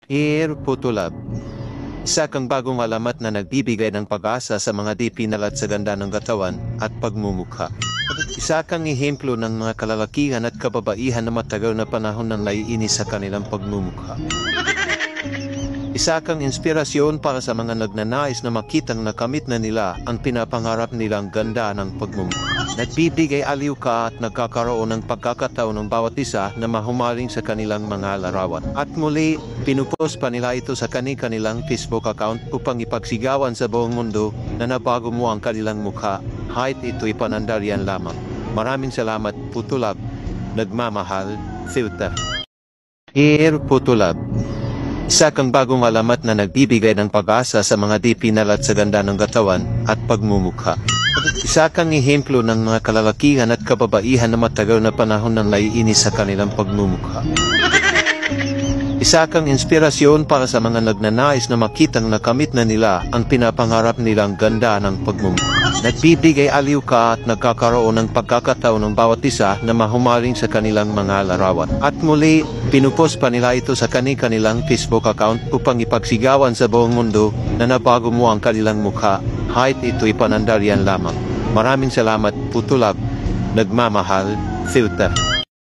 Air Putulab. Isa kang bagong alamat na nagbibigay ng pag-asa sa mga di pinalat sa ganda ng katawan at pagmumukha. Isa kang ehemplo ng mga kalalakihan at kababaihan na matagal na panahon nang naiinis sa kanilang pagmumukha. Isa kang inspirasyon para sa mga nagnanais na makitang nakamit na nila ang pinapangarap nilang ganda ng pagmumukha. Nagbibigay aliw ka at nagkakaroon ng pagkakataon ng bawat isa na mahumaling sa kanilang mga larawan. At muli, pinupost pa nila ito sa kanilang Facebook account upang ipagsigawan sa buong mundo na nabago mo ang kanilang mukha, kahit ito'y panandalian lamang. Maraming salamat, Putulab. Nagmamahal, Filter. Air Putulab. Isa kang bagong alamat na nagbibigay ng pag-asa sa mga di pinalat sa ganda ng katawan at pagmumukha. Isa kang ehemplo ng mga kalalakihan at kababaihan na matagal na panahon nang naiinis sa kanilang pagmumukha. Isa kang inspirasyon para sa mga nagnanais na makitang nakamit na nila ang pinapangarap nilang ganda ng pagmumukha. Nagbibigay aliw ka at nagkakaroon ng pagkakataon ng bawat isa na mahumaling sa kanilang mga larawan. At muli, pinupost pa nila ito sa kanilang Facebook account upang ipagsigawan sa buong mundo na nabago mo ang kanilang mukha, kahit ito'y panandalian lamang. Maraming salamat, Putulab. Nagmamahal, Filter.